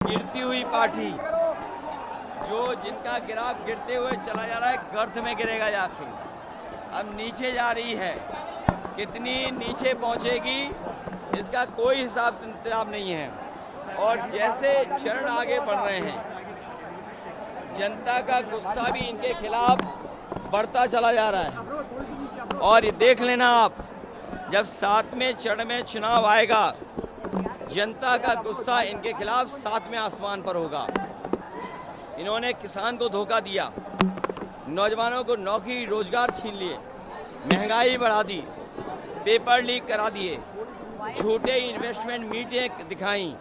गिरती हुई पार्टी, जो जिनका ग्राफ गिरते हुए चला जा रहा है, गर्त में गिरेगा जाके। अब नीचे जा रही है, कितनी नीचे पहुंचेगी इसका कोई हिसाब किताब नहीं है। और जैसे चरण आगे बढ़ रहे हैं, जनता का गुस्सा भी इनके खिलाफ बढ़ता चला जा रहा है। और ये देख लेना आप, जब 7वें चरण में चुनाव आएगा, जनता का गुस्सा इनके खिलाफ 7वें आसमान पर होगा। इन्होंने किसान को धोखा दिया, नौजवानों को नौकरी रोजगार छीन लिए, महंगाई बढ़ा दी, पेपर लीक करा दिए, झूठे इन्वेस्टमेंट मीटें दिखाई,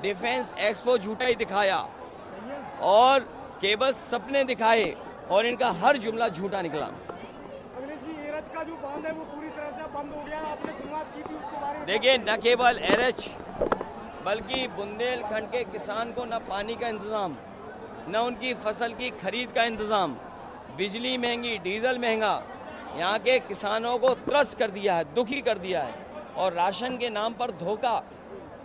डिफेंस एक्सपो झूठा ही दिखाया और केवल सपने दिखाए और इनका हर जुमला झूठा निकला। एरच का जो बांध है वो पूरी तरह से बंद हो गया। आपने शुरुआत की थी उसके बारे में। देखिए, न केवल एरच बल्कि बुंदेलखंड के किसान को न पानी का इंतजाम, न उनकी फसल की खरीद का इंतजाम, बिजली महंगी, डीजल महंगा, यहाँ के किसानों को त्रस्त कर दिया है, दुखी कर दिया है और राशन के नाम पर धोखा।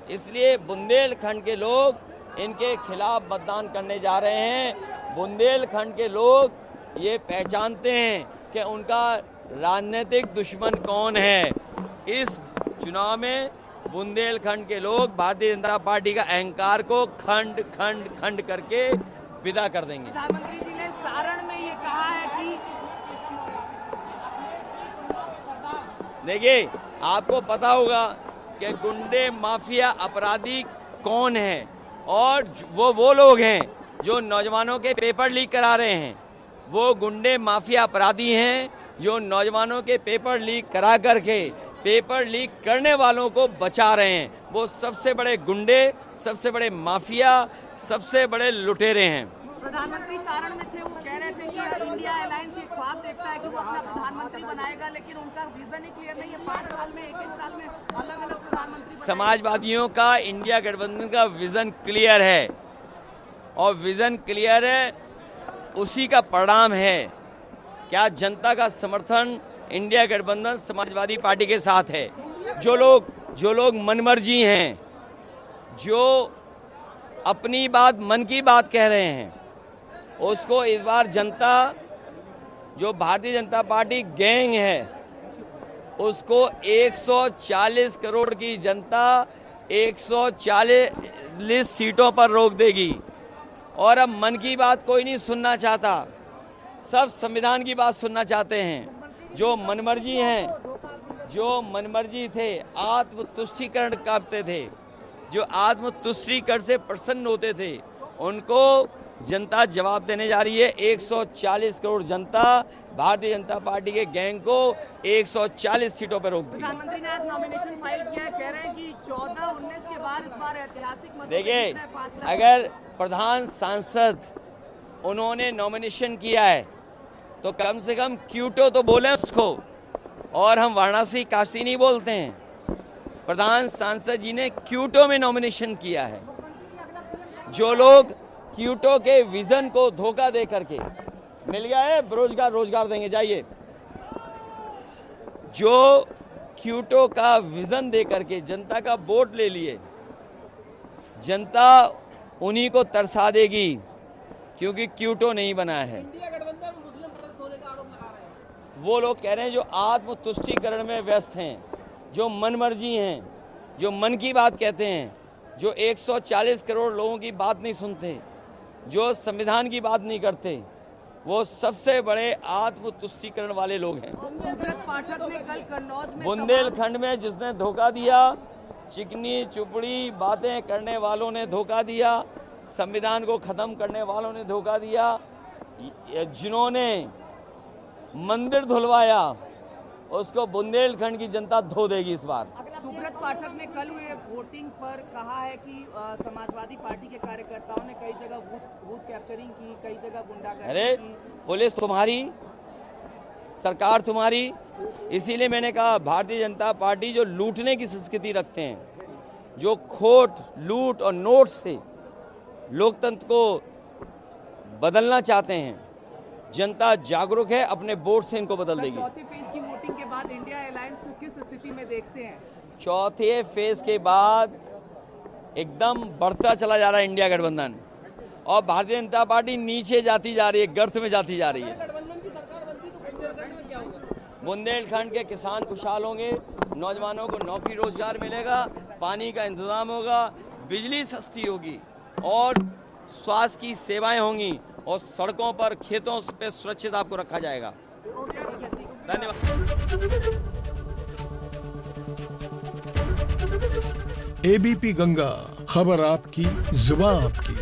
इसलिए बुंदेलखंड के लोग इनके खिलाफ मतदान करने जा रहे हैं। बुंदेलखंड के लोग ये पहचानते हैं कि उनका राजनीतिक दुश्मन कौन है। इस चुनाव में बुंदेलखंड के लोग भारतीय जनता पार्टी का अहंकार को खंड खंड खंड करके विदा कर देंगे। प्रधानमंत्री जी ने सारण में ये कहा है कि देखिए, आपको पता होगा कि गुंडे माफिया अपराधी कौन है और वो लोग हैं जो नौजवानों के पेपर लीक करा रहे हैं। वो गुंडे माफिया अपराधी हैं जो नौजवानों के पेपर लीक करा करके पेपर लीक करने वालों को बचा रहे हैं। वो सबसे बड़े गुंडे, सबसे बड़े माफिया, सबसे बड़े लुटेरे हैं। प्रधानमंत्री सारण में थे, वो कह रहे थे कि इंडिया अलायंस एक ख्वाब देखता है कि वो अपना प्रधानमंत्री बनाएगा, लेकिन उनका विजन ही क्लियर नहीं है। 5 साल में, एक साल में अलग अलग प्रधानमंत्री। समाजवादियों का इंडिया गठबंधन का विजन क्लियर है और विजन क्लियर है, उसी का परिणाम है। क्या जनता का समर्थन इंडिया गठबंधन समाजवादी पार्टी के साथ है। जो लोग मनमर्जी हैं, जो अपनी बात, मन की बात कह रहे हैं, उसको इस बार जनता, जो भारतीय जनता पार्टी गैंग है, उसको 140 करोड़ की जनता 140 सीटों पर रोक देगी। और अब मन की बात कोई नहीं सुनना चाहता, सब संविधान की बात सुनना चाहते हैं। जो मनमर्जी हैं, जो मनमर्जी थे, आत्मतुष्टिकरण करते थे, जो आत्मतुष्टिकरण से प्रसन्न होते थे, उनको जनता जवाब देने जा रही है। 140 करोड़ जनता भारतीय जनता पार्टी के गैंग को 140 सीटों पर रोक देगी। प्रधानमंत्री ने आज नॉमिनेशन फाइल किया है, कह रहे हैं कि 14-19 के बाद इस बार ऐतिहासिक। देखिए, अगर प्रधान सांसद उन्होंने नॉमिनेशन किया है तो कम से कम क्यूटो तो बोले उसको, और हम वाराणसी काशी नहीं बोलते हैं। प्रधान सांसद जी ने क्यूटो में नॉमिनेशन किया है। जो लोग क्यूटो के विजन को धोखा दे करके, मिल गया है रोजगार देंगे, जाइए। जो क्यूटो का विजन दे करके जनता का वोट ले लिए, जनता उन्हीं को तरसा देगी, क्योंकि क्यूटो नहीं बना है। वो लोग कह रहे हैं जो आत्मतुष्टिकरण में व्यस्त हैं, जो मनमर्जी हैं, जो मन की बात कहते हैं, जो 140 करोड़ लोगों की बात नहीं सुनते, जो संविधान की बात नहीं करते, वो सबसे बड़े आत्मतुष्टिकरण वाले लोग हैं। बुंदेलखंड में जिसने धोखा दिया, चिकनी चुपड़ी बातें करने वालों ने धोखा दिया, संविधान को खत्म करने वालों ने धोखा दिया, जिन्होंने मंदिर धुलवाया, उसको बुंदेलखंड की जनता धो देगी इस बार। सुब्रत पाठक ने कल हुए वोटिंग पर कहा है कि समाजवादी पार्टी के कार्यकर्ताओं ने कई जगह बूथ कैप्चरिंग की, कई जगह गुंडागर्दी की। अरे, पुलिस तुम्हारी, सरकार तुम्हारी। इसीलिए मैंने कहा, भारतीय जनता पार्टी जो लूटने की संस्कृति रखते हैं, जो खोट, लूट और नोट से लोकतंत्र को बदलना चाहते हैं, जनता जागरूक है, अपने वोट से इनको बदल देगी। चौथे फेज की वोटिंग के बाद इंडिया अलायंस को किस स्थिति में देखते हैं? चौथे फेज के बाद एकदम बढ़ता चला जा रहा है इंडिया गठबंधन, और भारतीय जनता पार्टी नीचे जाती जा रही है, गर्त में जाती जा रही है। बुंदेलखंड के किसान खुशहाल होंगे, नौजवानों को नौकरी रोजगार मिलेगा, पानी का इंतजाम होगा, बिजली सस्ती होगी और स्वास्थ्य की सेवाएं होंगी और सड़कों पर खेतों पे सुरक्षित आपको रखा जाएगा। धन्यवाद। एबीपी गंगा, खबर आपकी, जुबान आपकी।